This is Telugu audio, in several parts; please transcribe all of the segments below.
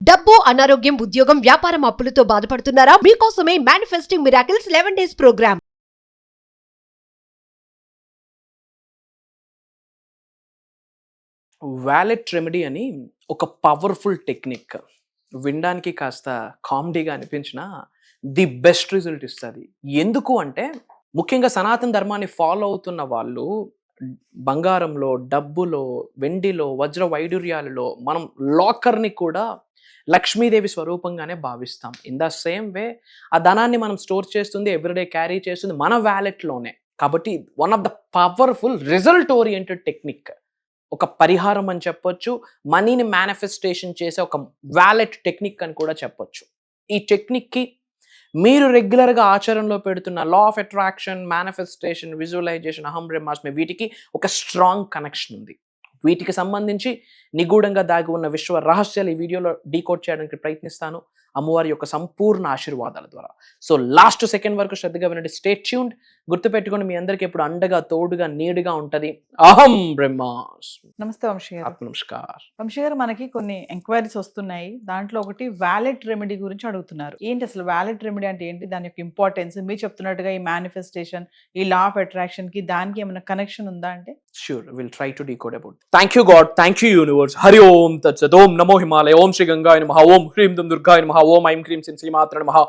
డబ్బు, అనారోగ్యం, ఉద్యోగం, వ్యాపారం, అప్పులతో బాధపడుతున్నారా? మీకోసమే manifesting miracles 11 days programme. Wallet remedy అని ఒక పవర్ఫుల్ టెక్నిక్. వినడానికి కాస్త కామెడీగా అనిపించినా ది బెస్ట్ రిజల్ట్ ఇస్తుంది. ఎందుకు అంటే ముఖ్యంగా సనాతన ధర్మాన్ని ఫాలో అవుతున్న వాళ్ళు బంగారంలో, డబ్బులో, వెండిలో, వజ్ర వైడూర్యాలలో మనం లాకర్ని కూడా లక్ష్మీదేవి స్వరూపంగానే భావిస్తాం. ఇన్ ద సేమ్ వే ఆ ధనాన్ని మనం స్టోర్ చేస్తుంది, ఎవ్రీడే క్యారీ చేస్తుంది మన వ్యాలెట్లోనే. కాబట్టి one of the powerful result oriented technique, ఒక పరిహారం అని చెప్పొచ్చు, మనీని మేనిఫెస్టేషన్ చేసే ఒక వ్యాలెట్ టెక్నిక్ అని కూడా చెప్పొచ్చు. ఈ టెక్నిక్కి మీరు రెగ్యులర్గా ఆచరణలో పెడుతున్న law of attraction, manifestation, visualisation, అహం బ్రహ్మాస్మి, వీటికి ఒక స్ట్రాంగ్ కనెక్షన్ ఉంది. వీటికి సంబంధించి నిగూఢంగా దాగి ఉన్న విశ్వ రహస్యాలు ఈ వీడియోలో డీకోడ్ చేయడానికి ప్రయత్నిస్తాను అమ్మవారి యొక్క సంపూర్ణ ఆశీర్వాదాల ద్వారా. సో లాస్ట్ సెకండ్ వరకు శ్రద్ధగా వినండి, స్టే ట్యూన్డ్. గుర్తుపెట్టుకోండి, మీ అందరికీ ఎప్పుడు అండగా, తోడుగా, నీడుగా ఉంటుంది అహం బ్రహ్మాస్మి. నమస్తే వంశీ గారు. నమస్కారం వంశీ గారు, మనకి కొన్ని ఎంక్వైరీస్ వస్తున్నాయి. దాంట్లో ఒకటి వ్యాలెట్ రెమెడీ గురించి అడుగుతున్నారు. ఏంటి అసలు వ్యాలెట్ రెమెడీ అంటే ఏంటి, దాని యొక్క ఇంపార్టెన్స్? మీరు చెప్తున్నట్టుగా ఈ మేనిఫెస్టేషన్, ఈ లా ఆఫ్ అట్రాక్షన్ కి దానికి ఏమైనా కనెక్షన్ ఉందా అంటే? Sure, we'll try to decode about it. Thank you God, thank you universe. Hari Om Tat Sat. Om Namo Himalaya. Om Shri Gangaya Namaha. Om Hrim Dum Durgaya Namaha. Om Aim Krim Sim Sri Matra Namaha.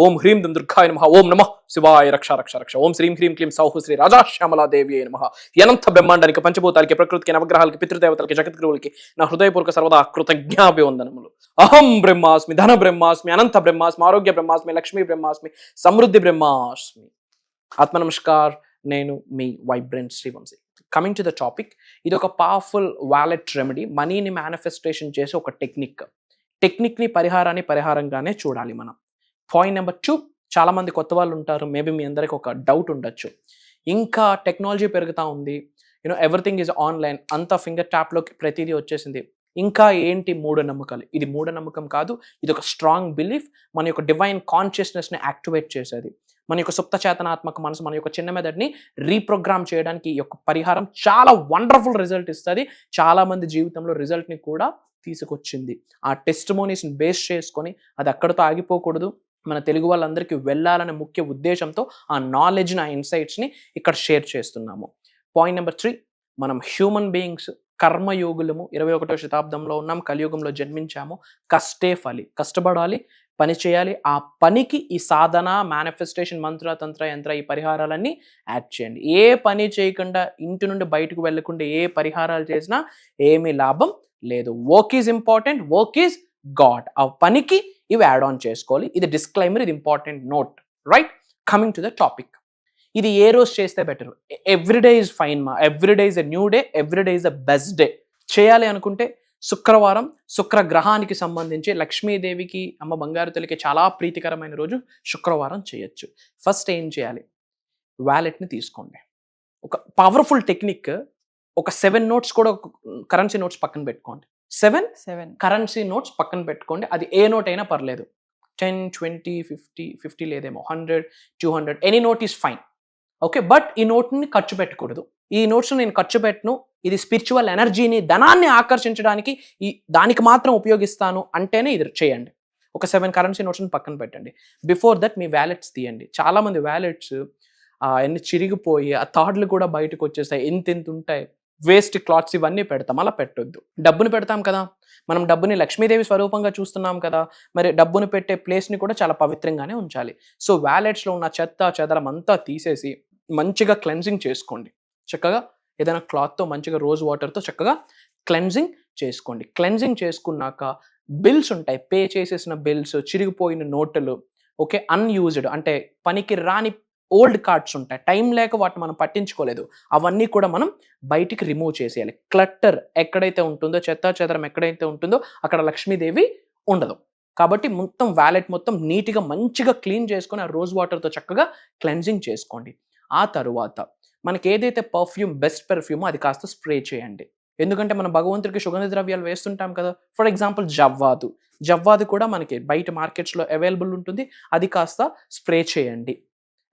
Om Hrim Dum Durgaya Namaha. Om Namah Shivaya Raksha Raksha Raksha. Om Shrim Krim Klim Sauhu Sri Raja Shyamala Devi Namaha. Yanantha బ్రహ్మాండానికి, పంచభూతాలకి, ప్రకృతికి, నవగ్రహాలకి, పితృదేవతలకి, జగద్గురువులకి నా హృదయపూర్వక సర్వదా కృతజ్ఞాభివందనములు. అహం బ్రహ్మాస్మి, ధన బ్రహ్మాస్మి, అనంత బ్రహ్మాస్మి, ఆరోగ్య బ్రహ్మాస్మి, లక్ష్మీ బ్రహ్మాస్మి, సమృద్ధి బ్రహ్మాస్మి. ఆత్మ నమస్కార్, నేను మీ vibrant Srivamsi. Coming to the topic, ఇది ఒక పవర్ఫుల్ వ్యాలెట్ రెమెడీ, మనీని మేనిఫెస్టేషన్ చేసే ఒక టెక్నిక్ని పరిహారంగానే చూడాలి మనం. పాయింట్ నెంబర్ 2, చాలా మంది కొత్త వాళ్ళు ఉంటారు, మేబీ మీ అందరికి ఒక డౌట్ ఉండొచ్చు. ఇంకా టెక్నాలజీ పెరుగుతూ ఉంది, ఎవ్రీథింగ్ ఈజ్ ఆన్లైన్, అంతా ఫింగర్ ట్యాప్లోకి ప్రతిదీ వచ్చేసింది, ఇంకా ఏంటి మూఢనమ్మకాలు? ఇది మూఢనమ్మకం కాదు, ఇది ఒక స్ట్రాంగ్ బిలీఫ్. మన యొక్క డివైన్ కాన్షియస్నెస్ని యాక్టివేట్ చేసేది. మన యొక్క సుప్త చేతనాత్మక మనసు, మన యొక్క చిన్న మెదడుని రీప్రోగ్రామ్ చేయడానికి ఈ యొక్క పరిహారం చాలా వండర్ఫుల్ రిజల్ట్ ఇస్తుంది. చాలా మంది జీవితంలో రిజల్ట్ని కూడా తీసుకొచ్చింది. ఆ టెస్టిమోనీస్ని బేస్ చేసుకొని అది అక్కడితో ఆగిపోకూడదు, మన తెలుగు వాళ్ళందరికీ వెళ్ళాలనే ముఖ్య ఉద్దేశంతో ఆ నాలెడ్జ్ని, ఆ ఇన్సైట్స్ని ఇక్కడ షేర్ చేస్తున్నాము. పాయింట్ నెంబర్ 3, మనం హ్యూమన్ బీయింగ్స్, కర్మయోగులము, 21వ శతాబ్దంలో ఉన్నాం, కలియుగంలో జన్మించాము. కష్టపడాలి, పని చేయాలి. ఆ పనికి ఈ సాధన, మేనిఫెస్టేషన్, మంత్ర, తంత్ర, యంత్ర, ఈ పరిహారాలన్నీ యాడ్ చేయండి. ఏ పని చేయకుండా, ఇంటి నుండి బయటకు వెళ్ళకుండా ఏ పరిహారాలు చేసినా ఏమీ లాభం లేదు. Work is important, work is God. ఆ పనికి ఇవి యాడ్ ఆన్ చేసుకోవాలి. ఇది డిస్క్లైమర్, ఇది important note, right? Coming to the topic, ఇది ఏ రోజు చేస్తే బెటర్? ఎవ్రీడే ఈజ్ ఫైన్ మా, everyday is a new day, everyday is the best day. చేయాలి అనుకుంటే శుక్రవారం, శుక్రగ్రహానికి సంబంధించి లక్ష్మీదేవికి, అమ్మ బంగారు తల్లికి చాలా ప్రీతికరమైన రోజు శుక్రవారం చేయొచ్చు. ఫస్ట్ ఏం చేయాలి? వ్యాలెట్ని తీసుకోండి. ఒక పవర్ఫుల్ టెక్నిక్, ఒక 7 నోట్స్ కూడా, కరెన్సీ నోట్స్ పక్కన పెట్టుకోండి. 7 కరెన్సీ నోట్స్ పక్కన పెట్టుకోండి. అది ఏ నోట్ అయినా పర్లేదు, 10, 20, 50 లేదేమో, 100, 200, any note is fine. Okay, but ఈ నోట్ని ఖర్చు పెట్టకూడదు. ఈ నోట్స్ని నేను ఖర్చు పెట్టను, ఇది స్పిరిచువల్ ఎనర్జీని, ధనాన్ని ఆకర్షించడానికి దానికి మాత్రం ఉపయోగిస్తాను అంటేనే ఇది చేయండి. ఒక 7 కరెన్సీ నోట్స్ని పక్కన పెట్టండి. బిఫోర్ దట్ మీ వ్యాలెట్స్ తీయండి. చాలామంది వ్యాలెట్స్ అన్ని చిరిగిపోయి ఆ థాడ్లు కూడా బయటకు వచ్చేస్తాయి, ఎంత ఉంటాయి, వేస్ట్ క్లాత్స్ ఇవన్నీ పెడతాం. అలా పెట్టొద్దు. డబ్బుని పెడతాం కదా, మనం డబ్బుని లక్ష్మీదేవి స్వరూపంగా చూస్తున్నాం కదా, మరి డబ్బుని పెట్టే ప్లేస్ని కూడా చాలా పవిత్రంగానే ఉంచాలి. సో వ్యాలెట్స్లో ఉన్న చెత్త చెదరం అంతా తీసేసి మంచిగా క్లెన్జింగ్ చేసుకోండి. చక్కగా ఏదైనా క్లాత్తో, మంచిగా రోజ్ వాటర్తో చక్కగా క్లెన్జింగ్ చేసుకోండి. క్లెన్జింగ్ చేసుకున్నాక బిల్స్ ఉంటాయి, పే చేసేసిన బిల్స్, చిరిగిపోయిన నోటులు, ఓకే, అన్యూజ్డ్ అంటే పనికి రాని ఓల్డ్ కార్డ్స్ ఉంటాయి, టైం లేక వాటిని మనం పట్టించుకోలేదు, అవన్నీ కూడా మనం బయటికి రిమూవ్ చేసేయాలి. క్లట్టర్ ఎక్కడైతే ఉంటుందో, చెత్త చెదరం ఎక్కడైతే ఉంటుందో అక్కడ లక్ష్మీదేవి ఉండదు. కాబట్టి మొత్తం వ్యాలెట్ మొత్తం నీట్గా మంచిగా క్లీన్ చేసుకొని ఆ రోజ్ వాటర్తో చక్కగా క్లెన్జింగ్ చేసుకోండి. ఆ తరువాత మనకి ఏదైతే పర్ఫ్యూమ్, బెస్ట్ పర్ఫ్యూమో అది కాస్త స్ప్రే చేయండి. ఎందుకంటే మనం భగవంతుడికి సుగంధ ద్రవ్యాలు వేస్తుంటాం కదా. ఫర్ ఎగ్జాంపుల్ జవ్వాదు కూడా మనకి బయట మార్కెట్స్లో అవైలబుల్ ఉంటుంది, అది కాస్త స్ప్రే చేయండి.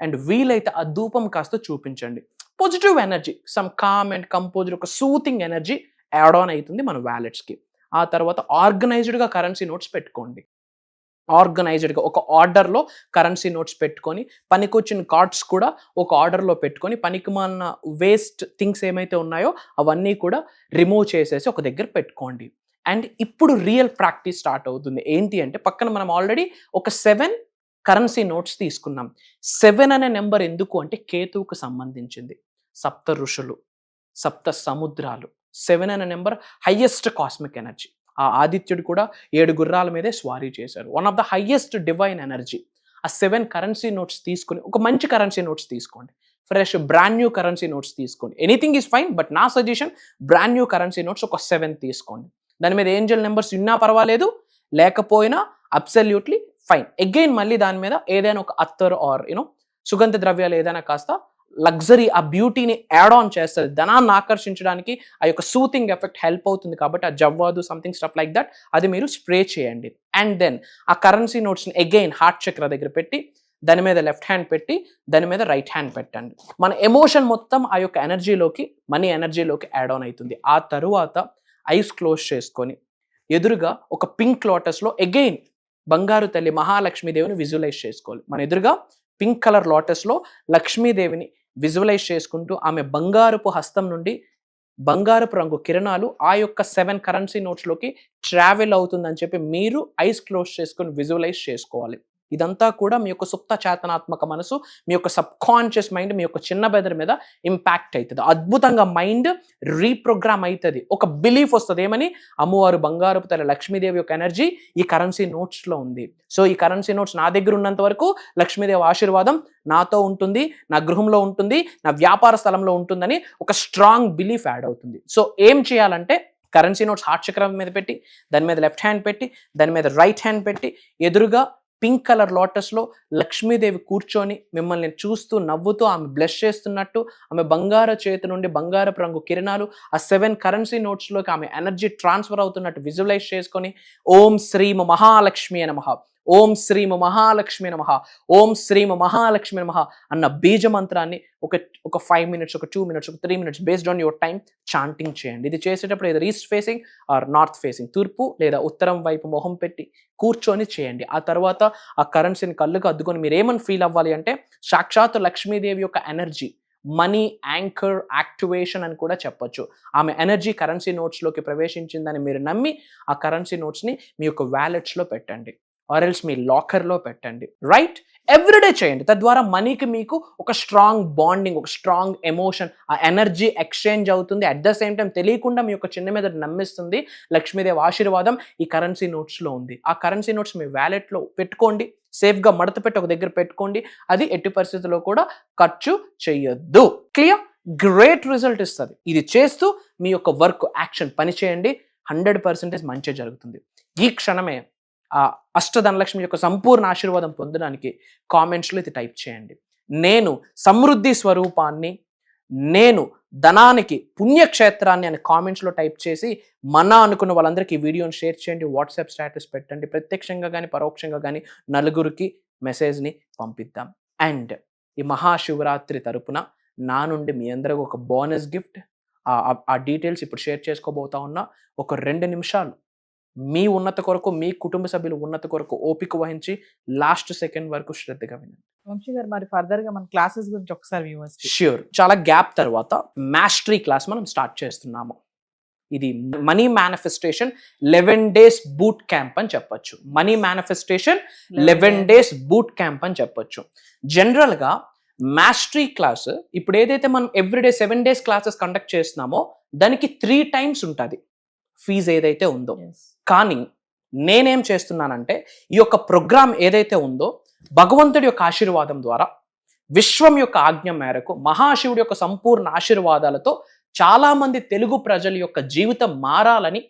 అండ్ వీలైతే ఆ ధూపం కాస్త చూపించండి. Positive energy, some calm and composed, ఒక సూతింగ్ ఎనర్జీ యాడ్ ఆన్ అవుతుంది మన వ్యాలెట్స్కి. ఆ తర్వాత ఆర్గనైజ్డ్గా కరెన్సీ నోట్స్ పెట్టుకోండి. ఆర్గనైజ్డ్గా ఒక ఆర్డర్లో కరెన్సీ నోట్స్ పెట్టుకొని, పనికొచ్చిన కార్డ్స్ కూడా ఒక ఆర్డర్లో పెట్టుకొని, పనికిమాలిన వేస్ట్ థింగ్స్ ఏమైతే ఉన్నాయో అవన్నీ కూడా రిమూవ్ చేసేసి ఒక దగ్గర పెట్టుకోండి. అండ్ ఇప్పుడు రియల్ ప్రాక్టీస్ స్టార్ట్ అవుతుంది. ఏంటి అంటే, పక్కన మనం ఆల్రెడీ ఒక 7 కరెన్సీ నోట్స్ తీసుకున్నాం. 7 అనే నెంబర్ ఎందుకు అంటే కేతువుకు సంబంధించింది. సప్త ఋషులు, సప్త సముద్రాలు. 7 అనే నెంబర్ హైయెస్ట్ కాస్మిక్ ఎనర్జీ. ఆ ఆదిత్యుడు కూడా 7 గుర్రాల మీదే స్వారీ చేశారు. One of the highest divine energy. ఆ 7 కరెన్సీ నోట్స్ తీసుకుని ఒక మంచి కరెన్సీ నోట్స్ తీసుకోండి. Fresh brand new currency notes తీసుకోండి. ఎనీథింగ్ ఈజ్ ఫైన్, బట్ నా suggestion brand new currency notes ఒక 7 తీసుకోండి. దాని మీద ఏంజల్ నెంబర్స్ ఉన్నా పర్వాలేదు, లేకపోయినా అబ్సల్యూట్లీ ఫైన్. అగైన్ మళ్ళీ దాని మీద ఏదైనా ఒక అత్తర్ ఆర్ సుగంధ ద్రవ్యాలు ఏదైనా కాస్త లగ్జరీ, ఆ బ్యూటీని యాడ్ ఆన్ చేస్తుంది. ధనాన్ని ఆకర్షించడానికి ఆ యొక్క సూతింగ్ ఎఫెక్ట్ హెల్ప్ అవుతుంది. కాబట్టి ఆ జవ్వాదు సంథింగ్ స్టఫ్ లైక్ దట్ అది మీరు స్ప్రే చేయండి. అండ్ దెన్ ఆ కరెన్సీ నోట్స్ని అగైన్ హార్ట్ చక్ర దగ్గర పెట్టి, దాని మీద లెఫ్ట్ హ్యాండ్ పెట్టి, దాని మీద రైట్ హ్యాండ్ పెట్టండి. మన ఎమోషన్ మొత్తం ఆ యొక్క ఎనర్జీలోకి, మనీ ఎనర్జీలోకి యాడ్ ఆన్ అవుతుంది. ఆ తరువాత ఐస్ క్లోజ్ చేసుకొని ఎదురుగా ఒక పింక్ లోటస్లో అగైన్ బంగారు తల్లి మహాలక్ష్మీదేవిని విజువలైజ్ చేసుకోవాలి. మన ఎదురుగా పింక్ కలర్ లోటస్లో లక్ష్మీదేవిని విజువలైజ్ చేసుకుంటూ ఆమె బంగారపు హస్తం నుండి బంగారపు రంగు కిరణాలు ఆ యొక్క 7 కరెన్సీ నోట్స్లోకి ట్రావెల్ అవుతుందని చెప్పి మీరు ఐస్ క్లోజ్ చేసుకొని విజువలైజ్ చేసుకోవాలి. ఇదంతా కూడా మీ యొక్క సుప్త చేతనాత్మక మనసు, మీ యొక్క సబ్ కాన్షియస్ మైండ్, మీ యొక్క చిన్న బెదర్ మీద ఇంపాక్ట్ అవుతుంది. అద్భుతంగా మైండ్ రీప్రోగ్రామ్ అవుతుంది. ఒక బిలీఫ్ వస్తుంది. ఏమని? అమ్మవారు బంగారపు తల్లి లక్ష్మీదేవి యొక్క ఎనర్జీ ఈ కరెన్సీ నోట్స్లో ఉంది. సో ఈ కరెన్సీ నోట్స్ నా దగ్గర ఉన్నంత వరకు లక్ష్మీదేవి ఆశీర్వాదం నాతో ఉంటుంది, నా గృహంలో ఉంటుంది, నా వ్యాపార స్థలంలో ఉంటుందని ఒక స్ట్రాంగ్ బిలీఫ్ యాడ్ అవుతుంది. సో ఏం చేయాలంటే, కరెన్సీ నోట్స్ హార్ట్ చక్రం మీద పెట్టి, దాని మీద లెఫ్ట్ హ్యాండ్ పెట్టి, దాని మీద రైట్ హ్యాండ్ పెట్టి, ఎదురుగా పింక్ కలర్ లోటస్లో లక్ష్మీదేవి కూర్చొని మిమ్మల్ని చూస్తూ నవ్వుతూ ఆమె బ్లెస్ చేస్తున్నట్టు, ఆమె బంగారు చేతి నుండి బంగారపు రంగు కిరణాలు ఆ 7 కరెన్సీ నోట్స్లోకి ఆమె ఎనర్జీ ట్రాన్స్ఫర్ అవుతున్నట్టు విజువలైజ్ చేసుకొని, ఓం శ్రీం మహాలక్ష్మి నమః, ఓం శ్రీం మహాలక్ష్మి నమః, ఓం శ్రీం మహాలక్ష్మి నమః అన్న బీజ మంత్రాన్ని ఒక 5 మినిట్స్, ఒక 2 మినిట్స్, ఒక 3 minutes based on your time chanting చేయండి. ఇది చేసేటప్పుడు ఏదో east facing or north facing, తూర్పు లేదా ఉత్తరం వైపు మొహం పెట్టి కూర్చొని చేయండి. ఆ తర్వాత ఆ కరెన్సీని కళ్ళుగా అద్దుకొని మీరు ఏమని ఫీల్ అవ్వాలి అంటే, సాక్షాత్ లక్ష్మీదేవి యొక్క ఎనర్జీ, మనీ యాంకర్ యాక్టివేషన్ అని కూడా చెప్పొచ్చు. ఆమె ఎనర్జీ కరెన్సీ నోట్స్లోకి ప్రవేశించిందని మీరు నమ్మి ఆ కరెన్సీ నోట్స్ని మీ యొక్క వ్యాలెట్స్లో పెట్టండి, ఆర్ ఎల్స్ మీ లాకర్లో పెట్టండి. రైట్? ఎవ్రీడే చేయండి. తద్వారా మనీకి మీకు ఒక స్ట్రాంగ్ బాండింగ్, ఒక స్ట్రాంగ్ ఎమోషన్, ఆ ఎనర్జీ ఎక్స్చేంజ్ అవుతుంది. అట్ ద సేమ్ టైం తెలియకుండా మీ యొక్క చిన్న మీద నమ్మిస్తుంది. లక్ష్మీదేవి ఆశీర్వాదం ఈ కరెన్సీ నోట్స్లో ఉంది. ఆ కరెన్సీ నోట్స్ మీ వ్యాలెట్లో పెట్టుకోండి, సేఫ్గా మడత పెట్టి ఒక దగ్గర పెట్టుకోండి. అది ఎట్టి పరిస్థితుల్లో కూడా ఖర్చు చేయొద్దు. క్లియర్? గ్రేట్ రిజల్ట్ ఇస్తుంది. ఇది చేస్తూ మీ యొక్క వర్క్, యాక్షన్ పని చేయండి. 100% మంచి జరుగుతుంది. ఈ క్షణమే ఆ అష్టధనలక్ష్మి యొక్క సంపూర్ణ ఆశీర్వాదం పొందడానికి కామెంట్స్లో ఇది టైప్ చేయండి. నేను సమృద్ధి స్వరూపాన్ని, నేను ధనానికి పుణ్యక్షేత్రాన్ని అని కామెంట్స్లో టైప్ చేసి అనుకున్న వాళ్ళందరికీ ఈ వీడియోని షేర్ చేయండి. వాట్సాప్ స్టేటస్ పెట్టండి. ప్రత్యక్షంగా కానీ పరోక్షంగా కానీ నలుగురికి మెసేజ్ని పంపిద్దాం. అండ్ ఈ మహాశివరాత్రి తరపున నా నుండి మీ అందరికి ఒక బోనస్ గిఫ్ట్, ఆ డీటెయిల్స్ ఇప్పుడు షేర్ చేసుకోబోతా ఉన్నా. ఒక 2 నిమిషాలు మీ ఉన్నత కొరకు, మీ కుటుంబ సభ్యులు ఉన్నత కొరకు ఓపిక వహించి లాస్ట్ సెకండ్ వరకు శ్రద్ధగా వినండి. వంశీ గారు, మరి ఫర్దర్ గా మన క్లాసెస్ గురించి ఒకసారి వ్యూవర్స్. ష్యూర్. చాలా గ్యాప్ తర్వాత మాస్టరీ క్లాస్ మనం స్టార్ట్ చేస్తున్నాము. ఇది money manifestation 11 days boot camp అని చెప్పొచ్చు. Money manifestation 11 days boot camp అని చెప్పొచ్చు. జనరల్ గా మాస్టరీ క్లాస్ ఇప్పుడు ఏదైతే మనం ఎవ్రీడే 7 days క్లాసెస్ కండక్ట్ చేస్తున్నామో దానికి 3 times ఉంటుంది ఫీజు ఏదైతే ఉందో. కానీ నేనేం చేస్తున్నానంటే, ఈ యొక్క ప్రోగ్రామ్ ఏదైతే ఉందో భగవంతుడి యొక్క ఆశీర్వాదం ద్వారా, విశ్వం యొక్క ఆజ్ఞ మేరకు, మహాశివుడి యొక్క సంపూర్ణ ఆశీర్వాదాలతో చాలా మంది తెలుగు ప్రజల యొక్క జీవితం మారాలని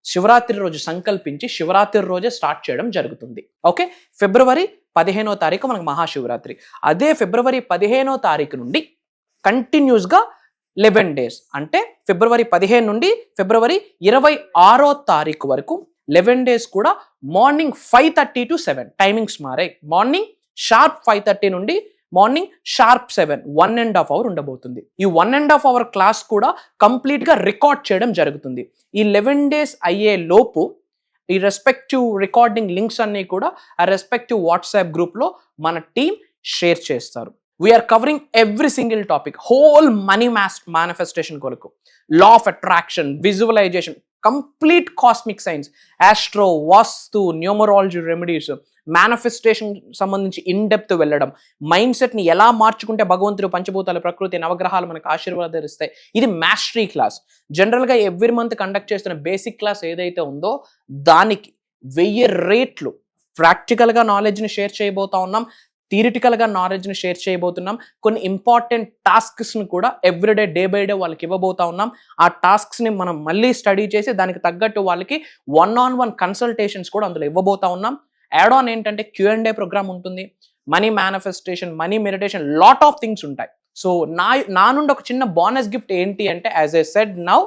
శివరాత్రి రోజు సంకల్పించి శివరాత్రి రోజే స్టార్ట్ చేయడం జరుగుతుంది. ఓకే, ఫిబ్రవరి 15వ తారీఖు మనకు మహాశివరాత్రి. అదే ఫిబ్రవరి 15వ తారీఖు నుండి కంటిన్యూస్గా 11 days, అంటే ఫిబ్రవరి 15 నుండి ఫిబ్రవరి 26వ తారీఖు వరకు 11 days కూడా మార్నింగ్ 5:30 to 7 టైమింగ్స్ మారాయి. మార్నింగ్ షార్ప్ 5:30 నుండి మార్నింగ్ షార్ప్ 7 1.5 hour ఉండబోతుంది. ఈ 1.5 hour క్లాస్ కూడా కంప్లీట్గా రికార్డ్ చేయడం జరుగుతుంది. ఈ 11 days అయ్యే లోపు ఈ రెస్పెక్టివ్ రికార్డింగ్ లింక్స్ అన్నీ కూడా ఆ రెస్పెక్టివ్ వాట్సాప్ గ్రూప్లో మన టీం షేర్ చేస్తారు. We're covering every single topic, whole money manifestation కొరకు, law of attraction, visualisation, complete cosmic science, astro, vastu, numerology remedies, manifestation సంబంధించి ఇన్ డెప్త్ వెళ్ళడం, మైండ్ సెట్ని ఎలా మార్చుకుంటే భగవంతుడు, పంచభూతాలు, ప్రకృతి, నవగ్రహాలు మనకు ఆశీర్వాదాలు ఇస్తాయి. ఇది మాస్టరీ క్లాస్. జనరల్గా ఎవ్రీ మంత్ కండక్ట్ చేస్తున్న బేసిక్ క్లాస్ ఏదైతే ఉందో దానికి 1000 రేట్లు ప్రాక్టికల్గా నాలెడ్జ్ని షేర్ చేయబోతా ఉన్నాం, థియరిటికల్గా నాలెడ్జ్ని షేర్ చేయబోతున్నాం. కొన్ని ఇంపార్టెంట్ టాస్క్స్ని కూడా ఎవ్రీడే, డే బై డే వాళ్ళకి ఇవ్వబోతా ఉన్నాం. ఆ టాస్క్స్ని మనం మళ్ళీ స్టడీ చేసి దానికి తగ్గట్టు వాళ్ళకి 1-on-1 కన్సల్టేషన్స్ కూడా అందులో ఇవ్వబోతా ఉన్నాం. యాడ్ ఆన్ ఏంటంటే Q&A ప్రోగ్రామ్ ఉంటుంది, money manifestation, money meditation, lot of things ఉంటాయి. సో నా నుండి ఒక చిన్న బోనస్ గిఫ్ట్ ఏంటి అంటే, యాజ్ ఐ సెడ్ నౌ,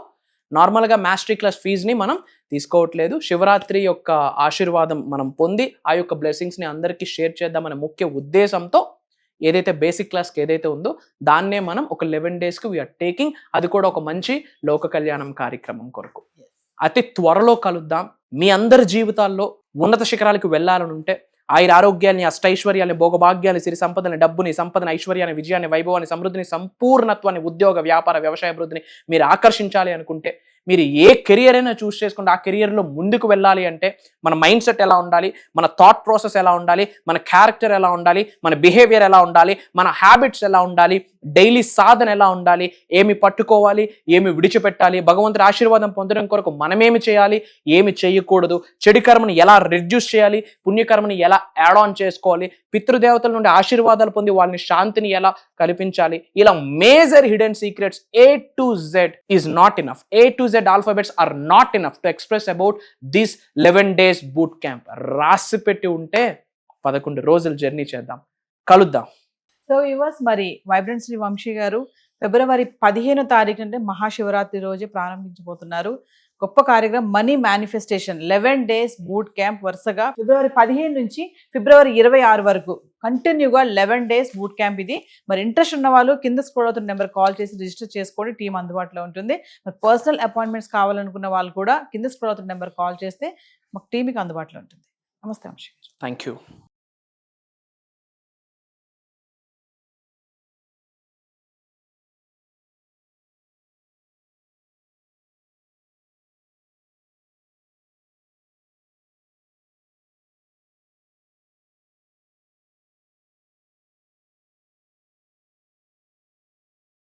నార్మల్గా మాస్టరీ క్లాస్ ఫీజుని మనం తీసుకోవట్లేదు. శివరాత్రి యొక్క ఆశీర్వాదం మనం పొంది ఆ యొక్క బ్లెస్సింగ్స్ని అందరికీ షేర్ చేద్దామనే ముఖ్య ఉద్దేశంతో ఏదైతే బేసిక్ క్లాస్కి ఏదైతే ఉందో దాన్నే మనం ఒక 11 daysకి వీఆర్ టేకింగ్. అది కూడా ఒక మంచి లోక కళ్యాణం కార్యక్రమం కొరకు. అతి త్వరలో కలుద్దాం. మీ అందరి జీవితాల్లో ఉన్నత శిఖరాలకు వెళ్ళాలని ఉంటే, ఆయుర ఆరోగ్యాన్ని, అష్టైశ్వర్యాన్ని, భోగభాగ్యాన్ని, సిరి సంపదని, డబ్బుని, సంపదని, ఐశ్వర్యాన్ని, విజయాన్ని, వైభవాన్ని, సమృద్ధిని, సంపూర్ణత్వాన్ని, ఉద్యోగ, వ్యాపార, వ్యవసాయ అభివృద్ధిని మీరు ఆకర్షించాలి అనుకుంటే, మీరు ఏ కెరియర్ అయినా చూస్ చేసుకుంటే ఆ కెరియర్లో ముందుకు వెళ్ళాలి అంటే మన మైండ్ సెట్ ఎలా ఉండాలి, మన థాట్ ప్రాసెస్ ఎలా ఉండాలి, మన క్యారెక్టర్ ఎలా ఉండాలి, మన బిహేవియర్ ఎలా ఉండాలి, మన హ్యాబిట్స్ ఎలా ఉండాలి, డైలీ సాధన ఎలా ఉండాలి, ఏమి పట్టుకోవాలి, ఏమి విడిచిపెట్టాలి, భగవంతుడి ఆశీర్వాదం పొందడం కొరకు మనమేమి చేయాలి, ఏమి చేయకూడదు, చెడు కర్మని ఎలా రిడ్యూస్ చేయాలి, పుణ్యకర్మని ఎలా యాడ్ ఆన్ చేసుకోవాలి, పితృదేవతల నుండి ఆశీర్వాదాలు పొంది వాళ్ళని శాంతిని ఎలా కల్పించాలి, ఇలా major hidden secrets A to Z is not enough. A to Z alphabets are not enough to express about this 11 days boot camp. రాసి పెట్టి ఉంటే 11 రోజులు జర్నీ చేద్దాం, కలుద్దాం. సో యువర్స్, మరి వైబ్రెంట్ శ్రీ వంశీ గారు February 15వ తారీఖు అంటే మహాశివరాత్రి రోజే ప్రారంభించబోతున్నారు. గొప్ప కార్యక్రమం money manifestation 11 days boot camp. వరుసగా February 15 నుంచి February 26 వరకు కంటిన్యూగా 11 days బూట్ క్యాంప్ ఇది. మరి ఇంట్రెస్ట్ ఉన్న వాళ్ళు కింద స్క్రోల్ అవుతున్న నెంబర్ కాల్ చేసి రిజిస్టర్ చేసుకోండి, టీం అందుబాటులో ఉంటుంది. మరి పర్సనల్ అపాయింట్మెంట్స్ కావాలనుకున్న వాళ్ళు కూడా కింద స్క్రోల్ అవుతున్న నెంబర్ కాల్ చేస్తే మాకు టీంకి అందుబాటులో ఉంటుంది. నమస్తే వంశీ. Thank you.